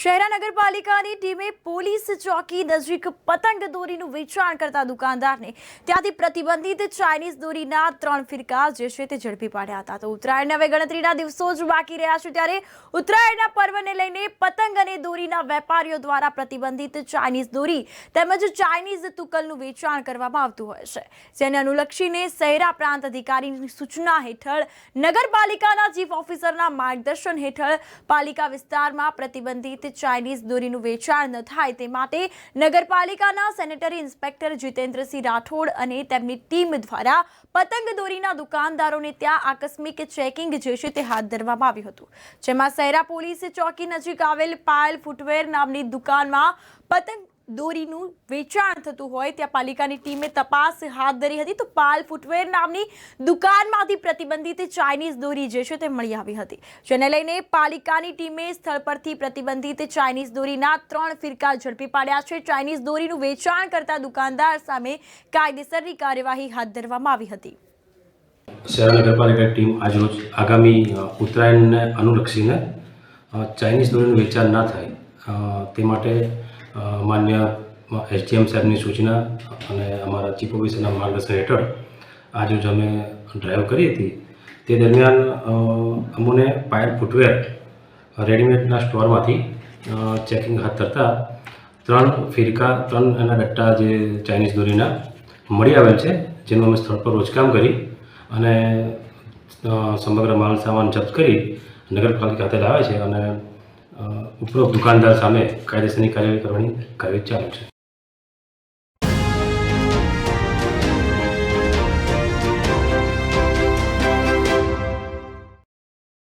શહેરા નગરપાલિકાની ટીમે પોલીસ ચોકી નજીક પતંગ દોરીનું વેચાણ કરતા દુકાનદારને ત્યાંથી પ્રતિબંધિત ચાઇનીઝ દોરીના 3 ફિરકા જે છે તે ઝડપી પાડ્યા હતા। તો ઉત્તરાયણના હવે ગણતરીના દિવસો જ બાકી રહ્યા છે, ત્યારે ઉત્તરાયણના પર્વને લઈને પતંગ અને દોરીના વેપારીઓ દ્વારા પ્રતિબંધિત ચાઇનીઝ દોરી તેમજ ચાઇનીઝ તુકલનું વેચાણ કરવામાં આવતું હોય છે, જેને અનુલક્ષીને શહેરા પ્રાંત અધિકારીની સૂચના હેઠળ નગરપાલિકાના ચીફ ઓફિસરના માર્ગદર્શન હેઠળ પાલિકા વિસ્તારમાં પ્રતિબંધિત ચાઇનીઝ દોરીનું વેચાણ ન થાય તે માટે નગરપાલિકાના સેનેટરી ઇન્સ્પેક્ટર જીતેન્દ્રસિંહ રાઠોડ અને તેમની ટીમ દ્વારા પતંગ દોરીના દુકાનદારોને ત્યાં આકસ્મિક ચેકિંગ જે છે તે હાથ ધરવામાં આવ્યું હતું, જેમાં શહેરા પોલીસ ચોકી નજીક આવેલ પાયલ ફૂટવેર નામની દુકાનમાં પતંગ દોરીનું વેચાણ થતું હોય ત્યાં પાલિકાની ટીમે તપાસ હાથ ધરી હતી। તો પાયલ ફૂટવેર નામની દુકાનમાંથી પ્રતિબંધિત ચાઇનીઝ દોરી જે છે તે મળી આવી હતી, જેને લઈને પાલિકાની ટીમે સ્થળ પરથી પ્રતિબંધિત ચાઇનીઝ દોરીના 3 ફિરકા ઝડપી પાડ્યા છે। ચાઇનીઝ દોરીનું વેચાણ કરતા દુકાનદાર સામે કાયદેસરની કાર્યવાહી હાથ ધરવામાં આવી હતી। શહેરા નગરપાલિકા ટીમ આજરોજ આગામી ઉત્તરાયણને અનુલક્ષીને ચાઇનીઝ દોરીનું વેચાણ ના થાય તે માટે માન્ય એસડીએમ સાહેબની સૂચના અને અમારા ચીફ ઓફિસરના માર્ગદર્શન હેઠળ આજરોજ અમે ડ્રાઈવ કરી હતી। તે દરમિયાન અમને પાયલ ફૂટવેર રેડીમેડના સ્ટોરમાંથી ચેકિંગ હાથ ધરતા 3 ફિરકા 3 એના ડટ્ટા જે ચાઇનીઝ દોરીના મળી આવેલ છે, જેનું અમે સ્થળ પર રોજકામ કરી અને સમગ્ર માલ સામાન જપ્ત કરી નગરપાલિકા ખાતે લાવે છે અને ઉપરોક્ત દુકાનદાર સામે કાયદેસરની કાર્યવાહી કરવાની કાર્યવાહી ચાલુ છે।